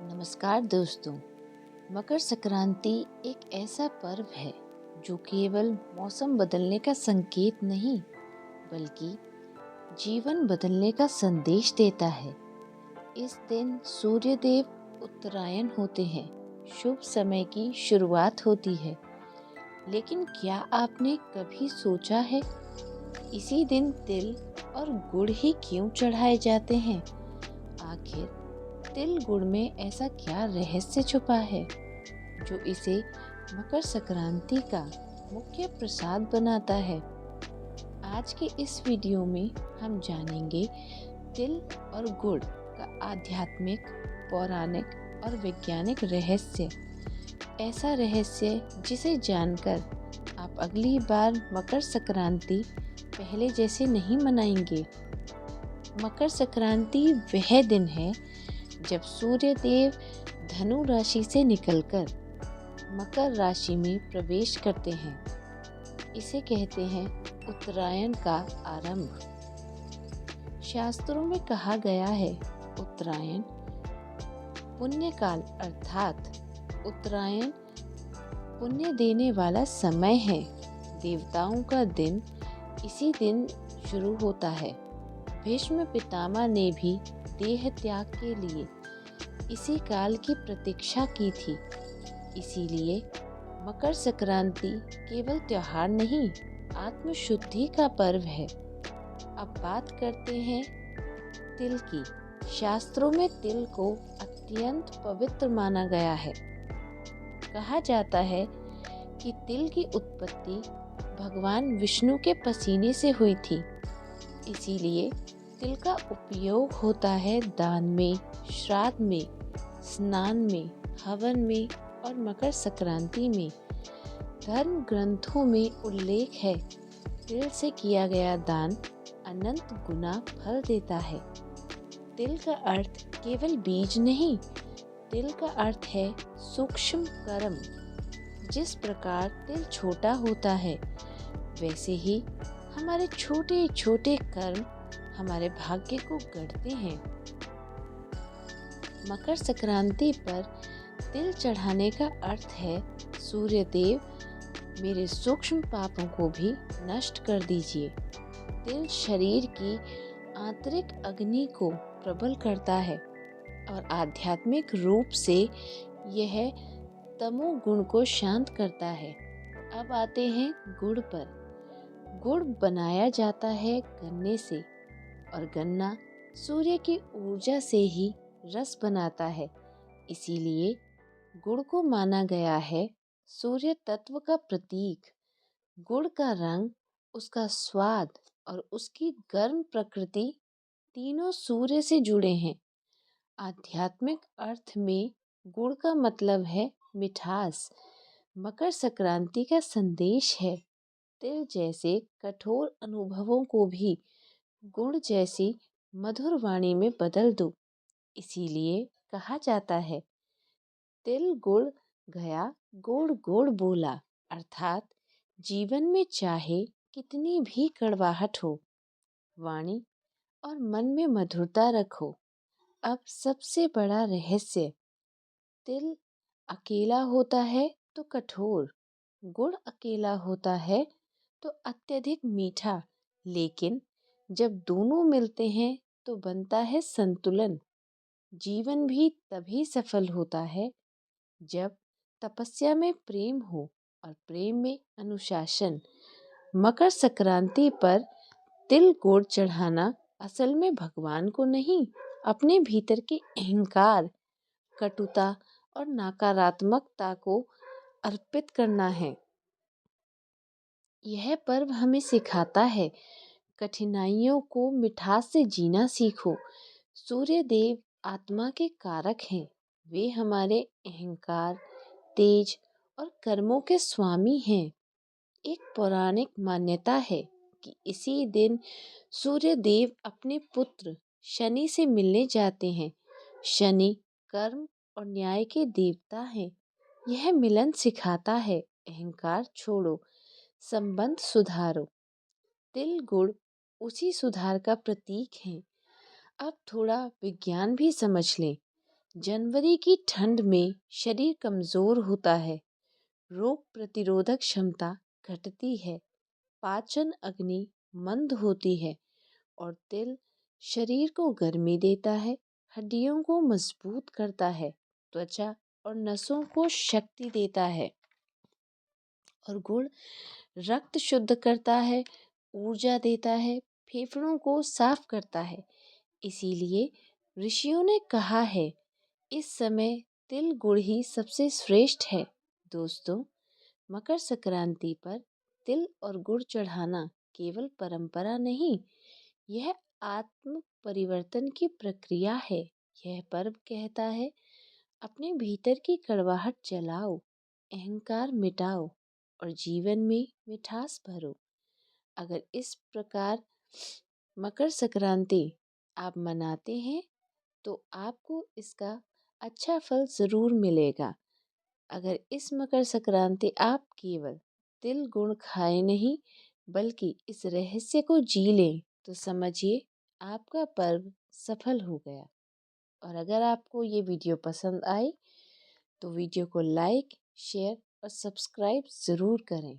नमस्कार दोस्तों। मकर संक्रांति एक ऐसा पर्व है जो केवल मौसम बदलने का संकेत नहीं बल्कि जीवन बदलने का संदेश देता है। इस दिन सूर्य देव उत्तरायण होते हैं, शुभ समय की शुरुआत होती है। लेकिन क्या आपने कभी सोचा है इसी दिन तिल और गुड़ ही क्यों चढ़ाए जाते हैं? आखिर तिल गुड़ में ऐसा क्या रहस्य छुपा है जो इसे मकर संक्रांति का मुख्य प्रसाद बनाता है? आज के इस वीडियो में हम जानेंगे तिल और गुड़ का आध्यात्मिक, पौराणिक और वैज्ञानिक रहस्य। ऐसा रहस्य जिसे जानकर आप अगली बार मकर संक्रांति पहले जैसे नहीं मनाएंगे। मकर संक्रांति वह दिन है जब सूर्य देव धनु राशि से निकलकर मकर राशि में प्रवेश करते हैं। इसे कहते हैं उत्तरायण का आरंभ। शास्त्रों में कहा गया है उत्तरायण पुण्य काल अर्थात उत्तरायण पुण्य देने वाला समय है। देवताओं का दिन इसी दिन शुरू होता है। भीष्म पितामह ने भी देह त्याग के लिए इसी काल की प्रतीक्षा की थी। इसीलिए मकर संक्रांति केवल त्योहार नहीं, आत्मशुद्धि का पर्व है। अब बात करते हैं तिल की। शास्त्रों में तिल को अत्यंत पवित्र माना गया है। कहा जाता है कि तिल की उत्पत्ति भगवान विष्णु के पसीने से हुई थी। इसीलिए तिल का उपयोग होता है दान में, श्राद्ध में, स्नान में, हवन में और मकर संक्रांति में। धर्म ग्रंथों में उल्लेख है तिल से किया गया दान अनंत गुना फल देता है। तिल का अर्थ केवल बीज नहीं, तिल का अर्थ है सूक्ष्म कर्म। जिस प्रकार तिल छोटा होता है वैसे ही हमारे छोटे छोटे कर्म हमारे भाग्य को गढ़ते हैं। मकर संक्रांति पर तिल चढ़ाने का अर्थ है सूर्य देव, मेरे सूक्ष्म पापों को भी नष्ट कर दीजिए। तिल शरीर की आंतरिक अग्नि को प्रबल करता है और आध्यात्मिक रूप से यह तमोगुण को शांत करता है। अब आते हैं गुड़ पर। गुड़ बनाया जाता है गन्ने से और गन्ना सूर्य की ऊर्जा से ही रस बनाता है। इसीलिए गुड़ को माना गया है सूर्य तत्व का प्रतीक। गुड़ का रंग, उसका स्वाद और उसकी गर्म प्रकृति तीनों सूर्य से जुड़े हैं। आध्यात्मिक अर्थ में गुड़ का मतलब है मिठास। मकर संक्रांति का संदेश है तिल जैसे कठोर अनुभवों को भी गुड़ जैसी मधुर वाणी में बदल दो। इसीलिए कहा जाता है तिल गुड़ गया गोड़ गोड़ बोला, अर्थात जीवन में चाहे कितनी भी कड़वाहट हो, वाणी और मन में मधुरता रखो। अब सबसे बड़ा रहस्य, तिल अकेला होता है तो कठोर, गुड़ अकेला होता है तो अत्यधिक मीठा, लेकिन जब दोनों मिलते हैं तो बनता है संतुलन। जीवन भी तभी सफल होता है जब तपस्या में प्रेम हो और प्रेम में अनुशासन। मकर संक्रांति पर तिल गुड़ चढ़ाना असल में भगवान को नहीं, अपने भीतर के अहंकार, कटुता और नकारात्मकता को अर्पित करना है। यह पर्व हमें सिखाता है कठिनाइयों को मिठास से जीना सीखो। सूर्य देव आत्मा के कारक हैं। वे हमारे अहंकार, तेज और कर्मों के स्वामी हैं। एक पौराणिक मान्यता है कि इसी दिन सूर्य देव अपने पुत्र शनि से मिलने जाते हैं। शनि कर्म और न्याय के देवता हैं। यह मिलन सिखाता है अहंकार छोड़ो, संबंध सुधारो। तिल गुड़ उसी सुधार का प्रतीक है। अब थोड़ा विज्ञान भी समझ लें। जनवरी की ठंड में शरीर कमज़ोर होता है, रोग प्रतिरोधक क्षमता घटती है, पाचन अग्नि मंद होती है और तिल शरीर को गर्मी देता है, हड्डियों को मजबूत करता है, त्वचा और नसों को शक्ति देता है और गुड़ रक्त शुद्ध करता है, ऊर्जा देता है, फेफड़ों को साफ करता है। इसीलिए ऋषियों ने कहा है, इस समय तिल गुड़ ही सबसे श्रेष्ठ है। दोस्तों, मकर संक्रांति पर तिल और गुड़ चढ़ाना केवल परंपरा नहीं, यह आत्म परिवर्तन की प्रक्रिया है। यह पर्व कहता है, अपने भीतर की कड़वाहट जलाओ, अहंकार मिटाओ और जीवन में मिठास भरो। अगर इस प्रकार मकर संक्रांति आप मनाते हैं तो आपको इसका अच्छा फल ज़रूर मिलेगा। अगर इस मकर संक्रांति आप केवल तिल गुड़ खाएं नहीं बल्कि इस रहस्य को जी लें तो समझिए आपका पर्व सफल हो गया। और अगर आपको ये वीडियो पसंद आई तो वीडियो को लाइक, शेयर और सब्सक्राइब ज़रूर करें।